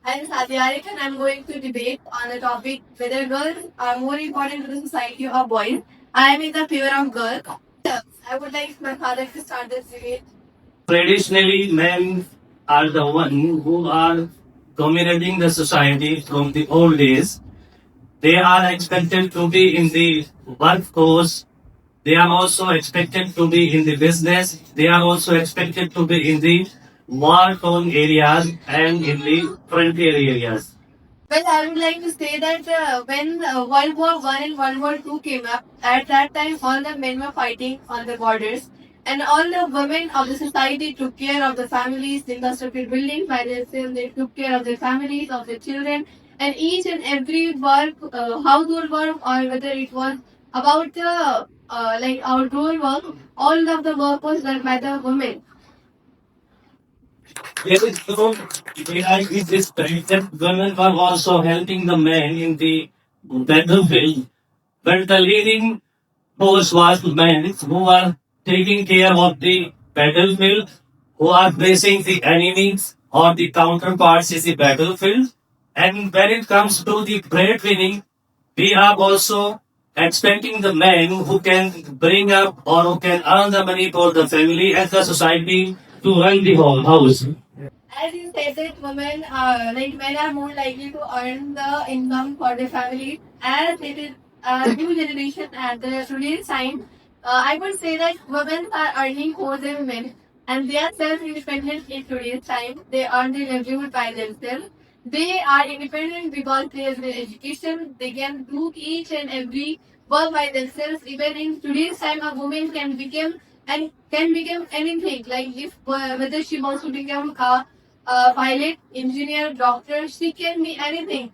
I'm Satyarik and I'm going to debate on the topic whether girls are more important to the society or boys. I am in the favor of girls. I would like my father to start this debate. Traditionally, men are the one who are dominating the society from the old days. They are expected to be in the workforce. They are also expected to be in the business. They are also expected to be in the war-torn areas and in the frontier areas. Well, I would like to say that when World War One and World War Two came up, at that time all the men were fighting on the borders, and all the women of the society took care of the families, the infrastructure building by themselves. They took care of their families, of their children, and each and every work, household work, or whether it was about the like outdoor work, all of the work was done by the women. Even though AI is this that women were also helping the men in the battlefield, but the leading force was men who are taking care of the battlefield, who are facing the enemies or the counterparts in the battlefield. And when it comes to the breadwinning, we are also expecting the men who can bring up or who can earn the money for the family and the society to run the whole house. As you said that women like men are more likely to earn the income for their family as it is a new generation at the today's time. I would say that women are earning more than men and they are self-independent in today's time. They earn their livelihood by themselves. They are independent because they have their education. They can do each and every work by themselves. Even in today's time, a woman can become anything. Like if whether she wants to become a pilot, engineer, doctor, she can be anything.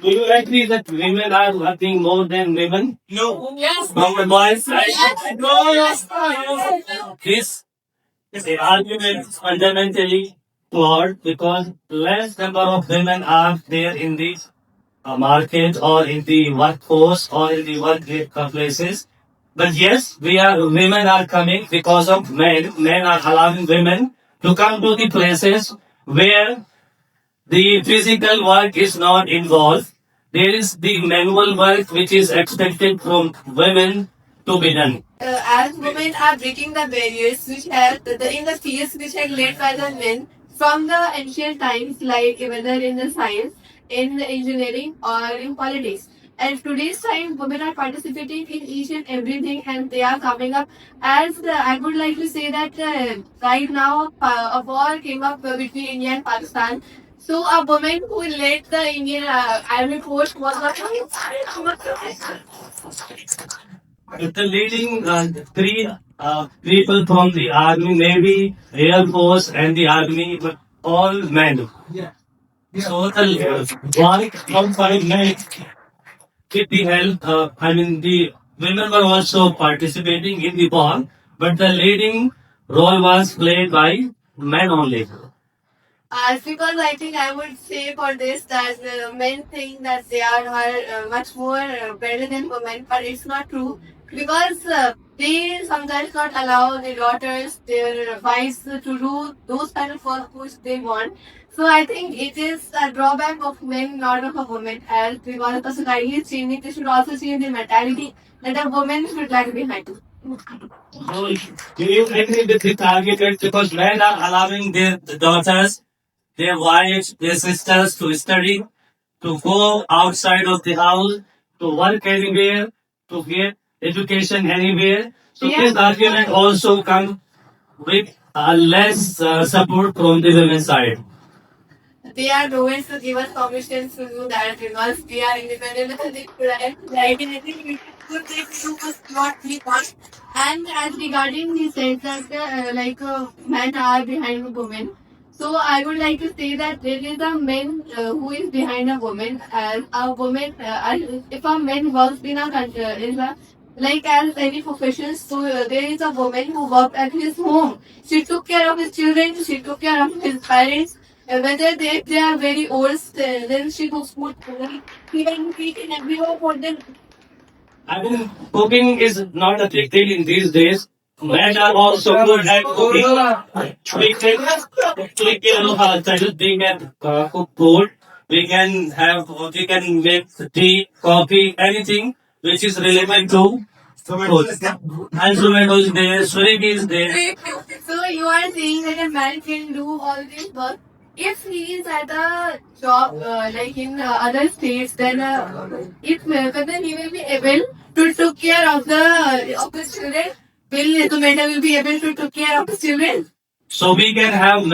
Do you agree that women are working more than women? No. Yes. From the boys' side? No. Yes. This the argument is fundamentally flawed because less number of women are there in the market or in the workforce or in the workplaces. But yes, women are coming because of men. Men are allowing women to come to the places where the physical work is not involved. There is the manual work which is expected from women to be done. As women are breaking the barriers which have in the fields which are led by the men from the ancient times, like whether in the science, in the engineering, or in politics. And today's time, women are participating in each and everything, and they are coming up. As I would like to say that right now, a war came up between India and Pakistan. So a woman who led the Indian Army Force was the leading three people from the Army, Navy, Air Force, and the Army, but all men. So the war from 5 men with the help, the women were also participating in the war, but the leading role was played by men only. Because I think I would say for this that men think that they are much more better than women, but it's not true because they sometimes not allow their daughters, their wives to do those kind of work which they want. So I think it is a drawback of men, not of a woman. As because the society is changing, they should also change their mentality that a woman should lag behind. So, do you agree with the target because men are allowing their daughters, their wives, their sisters to study, to go outside of the house, to work anywhere, to get education anywhere. So this argument also comes with less support from the women's side. They are the ones to give us permission to do that because we are independent and they right in anything we could do was what we want. And as regarding the sense that men are behind women. So I would like to say that there is a man who is behind a woman. As a woman, if a man works in a country, is a like as any profession, so there is a woman who worked at his home. She took care of his children. She took care of his parents. Whether they are very old, then she goes food for them. Even eating everywhere for them. I mean, cooking is not a big thing in these days. Men are also good at cooking. We can cook food. We can make tea, coffee, anything which is relevant to food. And Zomato is there, Swiggy is there. So you are saying that a man can do all this work if he is at a job like in other states. Then if but then he will be able to take care of his children. Will the man will be able to take care of his children? So we can have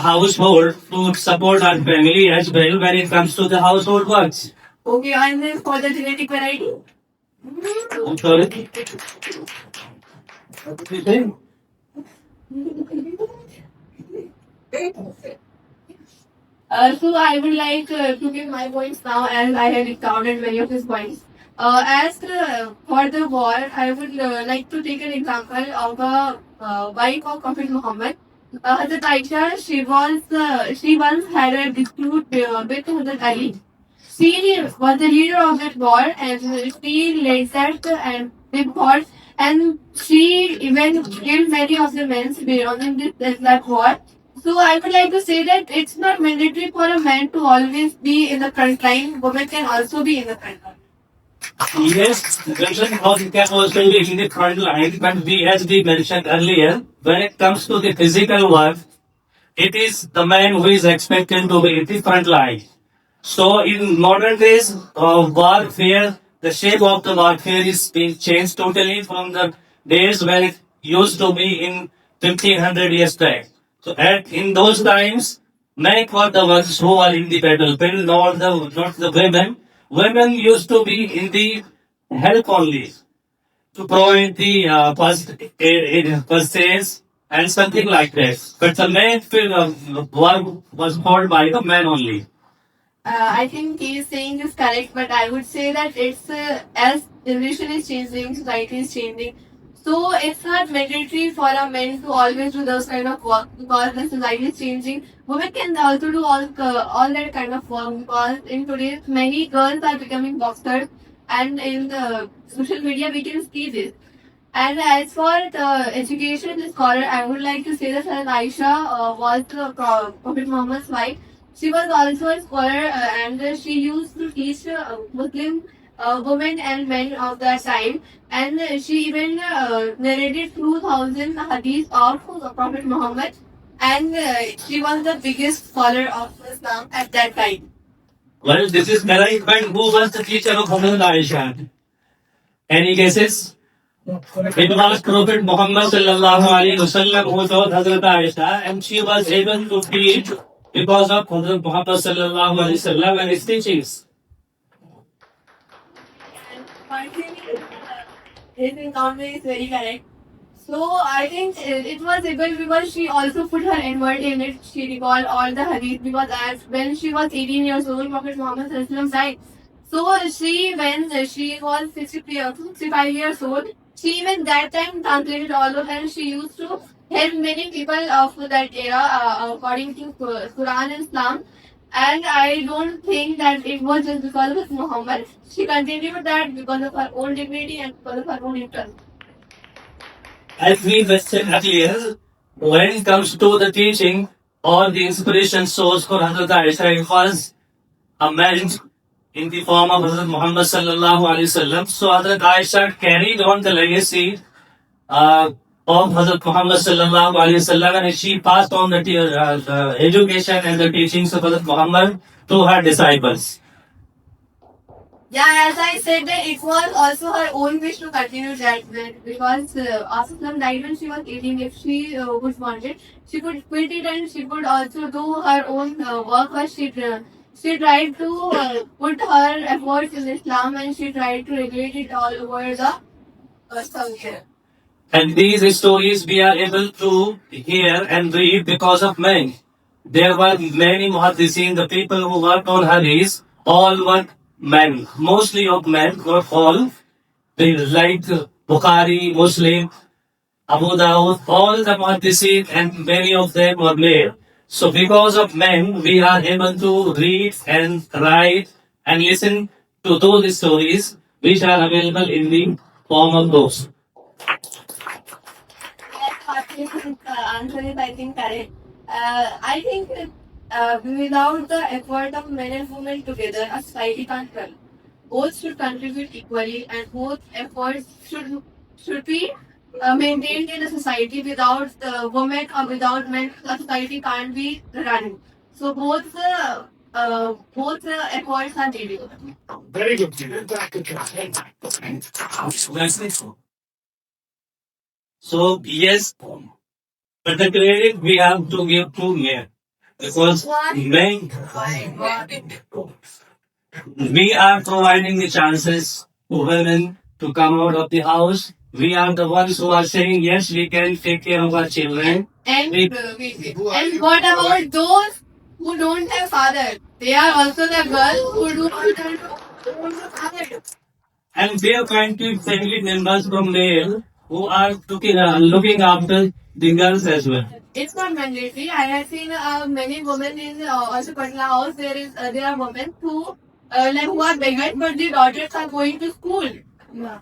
household to support our family as well when it comes to the household works. Okay, and then for the genetic variety. I'm sorry. So I would like to give my points now as I had recounted many of his points. As for the war, I would like to take an example of a wife of Prophet Muhammad. Hazrat Aisha, she once had a dispute with Hazrat Ali. She was the leader of that war and she led that and big war and she even killed many of the men belonging to that war. So I would like to say that it's not mandatory for a man to always be in the front line. Women can also be in the front line. Yes, mention how you can also be in the front line, but as we mentioned earlier, when it comes to the physical work, it is the man who is expected to be in the front line. So in modern days of warfare, the shape of the warfare is being changed totally from the days when it used to be in 1500 years back. So in those times, men were the ones who are in the battlefield, not the women. Women used to be in the help only to provide the first aids and something like that. But the main field of work was fought by the men only. I think he is saying is correct, but I would say that it's as generation is changing, society is changing. So it's not mandatory for a man to always do those kind of work because the society is changing. Women can also do all that kind of work because in today's many girls are becoming boxers, and in the social media we can see this. And as for the education scholar, I would like to say that Hazrat Aisha was the Prophet Muhammad's wife. She was also a scholar and she used to teach Muslim women and men of that time. And she even narrated 2000 hadiths of Prophet Muhammad. And she was the biggest scholar of Islam at that time. Well, this is correct, but who was the teacher of Hazrat Aisha? Any guesses? It was Prophet Muhammad sallallahu alaihi wasallam who taught Hazrat Aisha, and she was able to teach because of Hazrat Muhammad sallallahu alaihi wasallam and his teachings. His encounter is very correct. So I think it was able because she also put her inward in it. She recalled all the hadith because as when she was 18 years old, Prophet Muhammad Sallallahu died. So when she was 65 years old, she even that time translated all of them. She used to help many people of that era according to Quran and Islam. And I don't think that it was just because of Muhammad. She continued that because of her own dignity and because of her own interest. As we mentioned earlier, when it comes to the teaching or the inspiration source for Hazrat Aisha, it was a man in the form of Hazrat Muhammad sallallahu alaihi wasallam. So Hazrat Aisha carried on the legacy uh, of Hazrat Muhammad sallallahu alaihi wasallam, and she passed on the education and the teachings of Hazrat Muhammad to her disciples. Yeah, as I said, that it was also her own wish to continue that because after some died when she was 18, if she would wanted, she could quit it and she could also do her own work. But she tried to put her efforts in Islam and she tried to regulate it all over the culture. And these stories we are able to hear and read because of men. There were many muhaddisin, the people who worked on hadith, all were men. Mostly of men, not all. They like Bukhari, Muslim, Abu Dawud, all the muhaddisin and many of them were male. So because of men, we are able to read and write and listen to those stories which are available in the form of those. answer is, I think, correct. I think without the effort of men and women together, a society can't run. Both should contribute equally, and both efforts should be maintained in a society. Without women or without men, a society can't be run. So both efforts are needed. Very good. So yes, but the credit we have to give to men because men we are providing the chances to women to come out of the house. We are the ones who are saying yes, we can take care of our children. And We- and what about those who don't have father? They are also the girls who do not have father. And there can be family members from male who are looking after the girls as well. It's not mandatory. I have seen many women in also Patna house. There are women who are beggars, but their daughters are going to school. Yeah.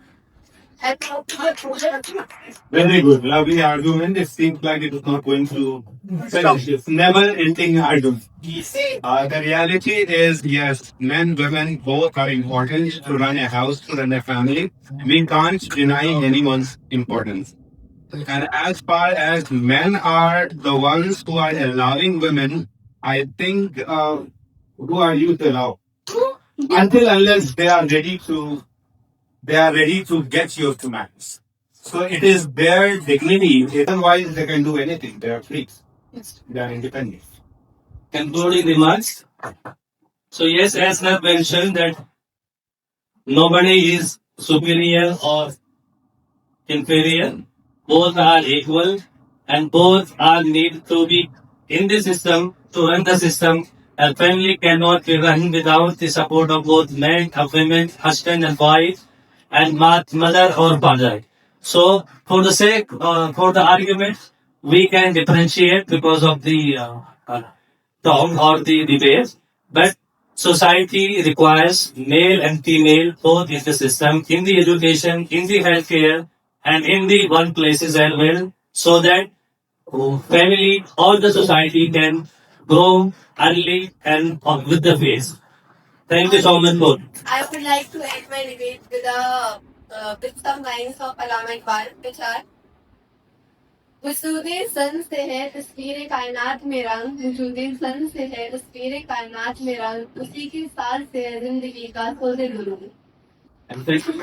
And Very good. Lovely argument. It seems like it is not going to finish. It's never ending argument. The reality is, yes, men, women, both are important to run a house, to run a family. We can't deny anyone's importance. And as far as men are the ones who are allowing women, I think, who are you to allow? Until unless they are ready to get your commands. So it is their dignity. Otherwise, they can do anything. They are free. They are independent. Concluding remarks. So yes, as I mentioned that nobody is superior or inferior. Both are equal and both are need to be in the system to run the system. A family cannot be run without the support of both men and women, husband and wife, and mother or father. So, for the sake, for the argument, we can differentiate because of the term or the debate, but society requires male and female both in the system, in the education, in the healthcare, and in the workplaces as well, so that family or the society can grow early and with the face. Thank you so much for. I would like to end my debate with some lines of Allama Iqbal, which are वजूदे सन से है तस्वीर कायनात में रंग वजूदे सन से है तस्वीर कायनात में रंग उसी की साथ से है जिंदगी का सोते गुरु And thank you.